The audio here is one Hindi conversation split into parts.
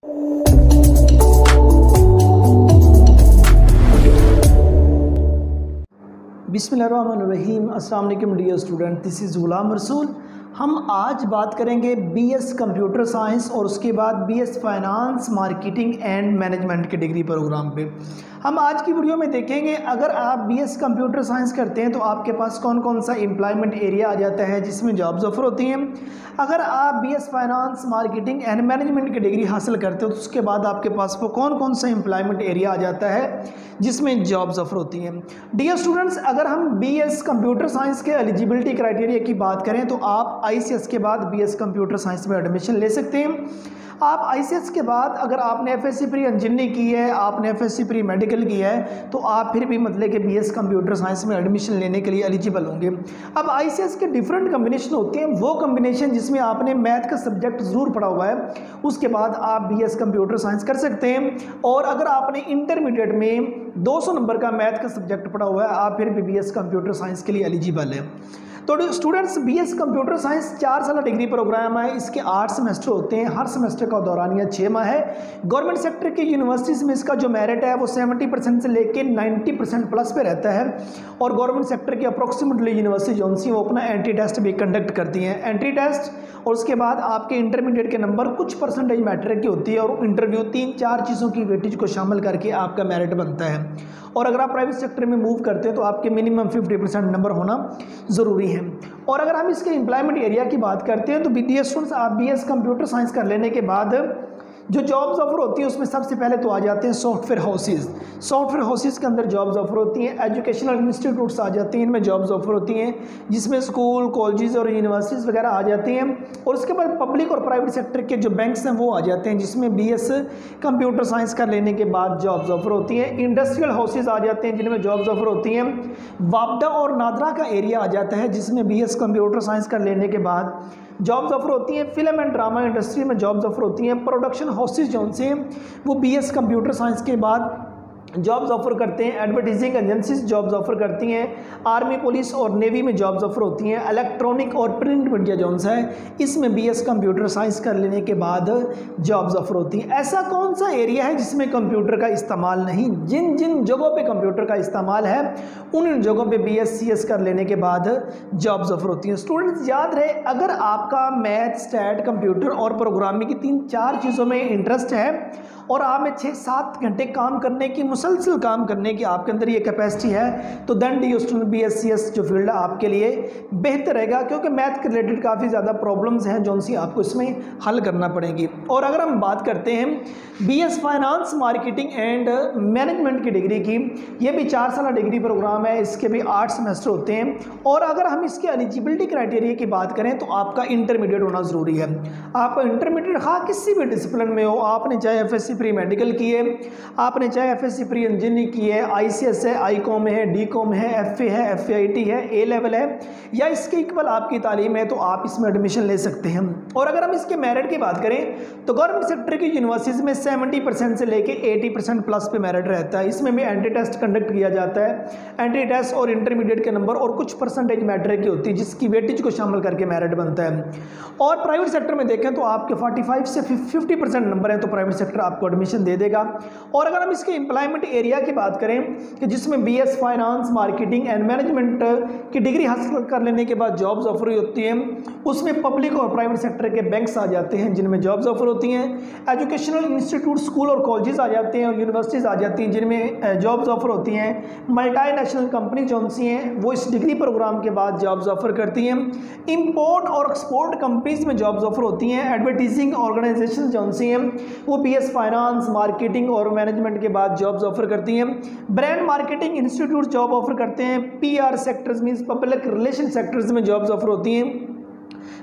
बिस्मिल्लाहिर्रहमानिर्रहीम। अस्सलाम वालेकुम dear student, this is Ghulam Rasool. हम आज बात करेंगे बीएस कंप्यूटर साइंस और उसके बाद BS finance marketing and management के डिग्री प्रोग्राम पे। हम आज की वीडियो में देखेंगे अगर आप बीएस कंप्यूटर साइंस करते हैं तो आपके पास कौन कौन सा एम्प्लॉयमेंट एरिया आ जाता है जिसमें जॉब्स ऑफर होती हैं। अगर आप BS finance marketing and management की डिग्री हासिल करते हो तो उसके बाद आपके पास वो कौन कौन सा एम्प्लॉयमेंट एरिया आ जाता है जिसमें जॉब्स ऑफर होती हैं। डियर स्टूडेंट्स, अगर हम बीएस कंप्यूटर साइंस के एलिजिबिलिटी क्राइटेरिया की बात करें तो आप आईसीएस के बाद बीएस कंप्यूटर साइंस में एडमिशन ले सकते हैं। आप आईसीएस के बाद अगर आपने एफएससी प्री इंजीनियरिंग की है, आपने एफएससी प्री मेडिकल किया है तो आप फिर भी मतलब कि बीएस कंप्यूटर साइंस में एडमिशन लेने के लिए एलिजिबल होंगे। अब आईसीएस के डिफरेंट कम्बिनेशन होते हैं, वो कम्बिनेशन जिसमें आपने मैथ का सब्जेक्ट ज़रूर पढ़ा हुआ है उसके बाद आप बीएस कंप्यूटर साइंस कर सकते हैं। और अगर आपने इंटरमीडिएट में 200 नंबर का मैथ का सब्जेक्ट पढ़ा हुआ है आप फिर भी बीएस कंप्यूटर साइंस के लिए एलिजिबल है। तो स्टूडेंट्स, बीएस कंप्यूटर साइंस 4 साल डिग्री प्रोग्राम है, इसके 8 सेमेस्टर होते हैं, हर सेमेस्टर का दौरानिया 6 माह है। गवर्नमेंट सेक्टर की यूनिवर्सिटीज़ में इसका जो मेरिट है वो 70% से लेके 90% प्लस पे रहता है। और गवर्नमेंट सेक्टर की अप्रोक्सीमेटली यूनिवर्सिटी जो सी वो अपना एंट्री टेस्ट भी कंडक्ट करती हैं। एंट्री टेस्ट और उसके बाद आपके इंटरमीडिएट के नंबर कुछ परसेंटेज मैट्रिक की होती है और इंटरव्यू 3-4 चीज़ों की वेटेज को शामिल करके आपका मेरिट बनता है। और अगर आप प्राइवेट सेक्टर में मूव करते हैं तो आपके मिनिमम 50% नंबर होना ज़रूरी है। और अगर हम इसके एम्प्लॉयमेंट एरिया की बात करते हैं तो बीडीएस स्टूडेंट्स आप बीएस कंप्यूटर साइंस कर लेने के बाद जो जॉब्स ऑफर होती है उसमें सबसे पहले तो आ जाते हैं सॉफ्टवेयर हाउसेज। सॉफ्टवेयर हाउसेज के अंदर जॉब्स ऑफर होती हैं, एजुकेशनल इंस्टीट्यूट्स आ जाती हैं, इनमें जॉब्स ऑफर होती हैं जिसमें स्कूल, कॉलेजेस और यूनिवर्सिटीज़ वगैरह आ जाती हैं। और उसके बाद पब्लिक और प्राइवेट सेक्टर के जो बैंक्स हैं वो आ जाते हैं जिसमें बीएस कंप्यूटर साइंस कर लेने के बाद जॉब्स ऑफर होती हैं। इंडस्ट्रियल हाउसेज आ जाते हैं जिनमें जॉब्स ऑफर होती हैं। वापडा और नादरा का एरिया आ जाता है जिसमें बीएस कंप्यूटर साइंस कर लेने के बाद जॉब्स ऑफर होती हैं। फिल्म एंड ड्रामा इंडस्ट्री में जॉब्स ऑफर होती हैं। प्रोडक्शन हाउसेज जो से वो बीएस कंप्यूटर साइंस के बाद जॉब्स ऑफर करते हैं। एडवर्टाइजिंग एजेंसीज जॉब्स ऑफर करती हैं। आर्मी, पुलिस और नेवी में जॉब्स ऑफर होती हैं। इलेक्ट्रॉनिक और प्रिंट मीडिया जो है इसमें बीएस कंप्यूटर साइंस कर लेने के बाद जॉब्स ऑफर होती हैं। ऐसा कौन सा एरिया है जिसमें कंप्यूटर का इस्तेमाल नहीं? जिन जिन जगहों पे कंप्यूटर का इस्तेमाल है उन जगहों पे बीएस कर लेने के बाद जॉब्स ऑफर होती हैं। स्टूडेंट्स याद रहे, अगर आपका मैथ, स्टैट, कंप्यूटर और प्रोग्रामिंग की 3-4 चीज़ों में इंटरेस्ट है और आप में 6-7 घंटे काम करने की, मुसलसल काम करने की आपके अंदर ये कैपेसिटी है तो देन डी स्टूडेंट बीएससीएस जो फील्ड है आपके लिए बेहतर रहेगा, क्योंकि मैथ के रिलेटेड काफ़ी ज़्यादा प्रॉब्लम्स हैं जो सी आपको इसमें हल करना पड़ेगी। और अगर हम बात करते हैं BS finance marketing and management की डिग्री की, ये भी 4 साल डिग्री प्रोग्राम है, इसके भी 8 सेमेस्टर होते हैं। और अगर हम इसके एलिजिबिलिटी क्राइटेरिया की बात करें तो आपका इंटरमीडिएट होना ज़रूरी है। आपका इंटरमीडिएट हाँ किसी भी डिसिप्लिन में हो, आपने चाहे एफएससी प्री मेडिकल की है, आपने चाहे एफएससी प्री इंजीनियरिंग की है, आईसीएस है, आईकॉम है, डीकॉम है, एफए है, एफआईटी है, ए लेवल है या इसके इक्वल आपकी तालीम है तो आप इसमें एडमिशन ले सकते हैं। और अगर हम इसके मेरिट की बात करें तो गवर्नमेंट सेक्टर की यूनिवर्सिटीज़ में 70% से लेके 80% प्लस पे मेरिट रहता है। इसमें भी एंट्री टेस्ट कंडक्ट किया जाता है। एंट्री टेस्ट और इंटरमीडिएट के नंबर और कुछ परसेंटेज मैट्रिक की होती है जिसकी वेटेज को शामिल करके मेरिट बनता है। और प्राइवेट सेक्टर में देखें तो आपके 45 से 50% नंबर है तो प्राइवेट सेक्टर आपको एडमिशन दे देगा। और अगर हम इसके एम्प्लॉयमेंट एरिया की बात करें कि जिसमें BS finance marketing and management की डिग्री हासिल कर लेने के बाद जॉब्स ऑफर होती हैं, उसमें पब्लिक और प्राइवेट सेक्टर के बैंक्स आ जाते हैं जिनमें जॉब्स ऑफर होती हैं। एजुकेशनल इंस्टीट्यूट, स्कूल और कॉलेजेस आ जाते हैं और यूनिवर्सिटीज़ आ जाती हैं जिनमें जॉब्स ऑफर होती हैं। मल्टीनेशनल कंपनी जो सी हैं वो इस डिग्री प्रोग्राम के बाद जॉब्स ऑफर करती हैं। इंपोर्ट और एक्सपोर्ट कंपनीज में जॉब्स ऑफर होती हैं। एडवर्टाइजिंग ऑर्गेनाइजेशन जो सी हैं वो बीएस फाइनेंस मार्केटिंग और मैनेजमेंट के बाद जॉब्स ऑफर करती हैं। Brand marketing institute job offer करते हैं। PR sectors means public relation sectors में जॉब्स ऑफर होती हैं।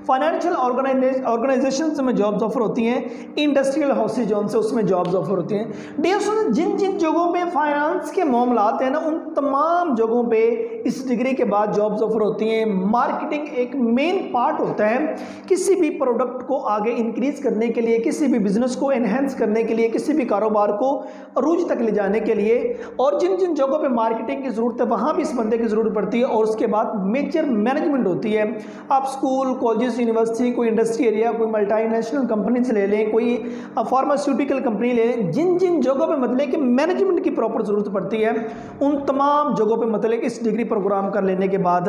फाइनेंशियल ऑर्गेनाइजेशंस में जॉब्स ऑफर होती हैं। इंडस्ट्रियल हाउसेज जोन से उसमें जॉब्स ऑफर होती हैं। डियर स्टूडेंट, जिन जिन जगहों पे फाइनेंस के मामलात हैं ना उन तमाम जगहों पे इस डिग्री के बाद जॉब्स ऑफर होती हैं। मार्केटिंग एक मेन पार्ट होता है किसी भी प्रोडक्ट को आगे इंक्रीज करने के लिए, किसी भी बिजनेस को एनहेंस करने के लिए, किसी भी कारोबार को अरूज तक ले जाने के लिए। और जिन जिन जगहों पे मार्केटिंग की ज़रूरत है वहाँ भी इस बंदे की ज़रूरत पड़ती है। और उसके बाद मेजर मैनेजमेंट होती है। आप स्कूल, कॉलेजेस यूनिवर्सिटी, कोई इंडस्ट्री एरिया, कोई मल्टीनेशनल कंपनी से ले लें, कोई फार्मास्यूटिकल कंपनी ले लें, जिन जिन जगहों पे मतलब कि मैनेजमेंट की प्रॉपर ज़रूरत पड़ती है उन तमाम जगहों पे मतलब कि इस डिग्री प्रोग्राम कर लेने के बाद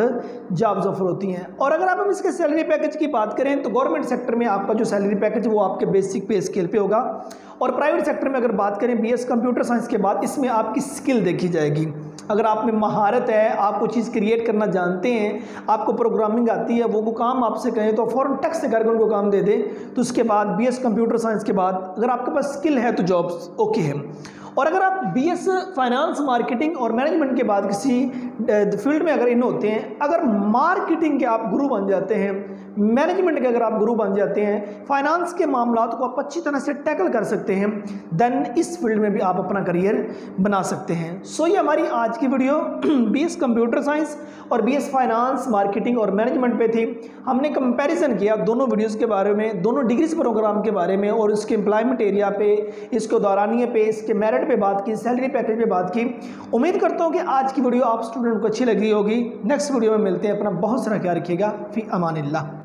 जॉब्स ऑफर होती हैं। और अगर आप हम इसके सैलरी पैकेज की बात करें तो गवर्नमेंट सेक्टर में आपका जो सैलरी पैकेज वो आपके बेसिक पे स्केल पे होगा, और प्राइवेट सेक्टर में अगर बात करें बीएस कंप्यूटर साइंस के बाद इसमें आपकी स्किल देखी जाएगी। अगर आप में महारत है, आप वो चीज़ क्रिएट करना जानते हैं, आपको प्रोग्रामिंग आती है, वो काम आपसे कहें तो फ़ौरन टक से करके उनको काम दे दें, तो उसके बाद बीएस कंप्यूटर साइंस के बाद अगर आपके पास स्किल है तो जॉब्स ओके है। और अगर आप बीएस फाइनेंस मार्केटिंग और मैनेजमेंट के बाद किसी फील्ड में अगर इन होते हैं, अगर मार्केटिंग के आप गुरु बन जाते हैं, मैनेजमेंट के अगर आप गुरु बन जाते हैं, फाइनेंस के मामलात को आप अच्छी तरह से टैकल कर सकते हैं, देन इस फील्ड में भी आप अपना करियर बना सकते हैं। सो ये हमारी आज की वीडियो बीएस कंप्यूटर साइंस और बीएस फाइनेंस मार्केटिंग और मैनेजमेंट पे थी। हमने कंपैरिजन किया दोनों वीडियोस के बारे में, दोनों डिग्रीज प्रोग्राम के बारे में, और इसके एम्प्लॉयमेंट एरिया पे, इसके दौरानिए पे, इसके मेरिट पे बात की, सैलरी पैकेज पे बात की। उम्मीद करता हूँ कि आज की वीडियो आप स्टूडेंट को अच्छी लगी होगी। नेक्स्ट वीडियो में मिलते हैं। अपना बहुत सारा ख्याल रखिएगा। फी अमानिल्लाह।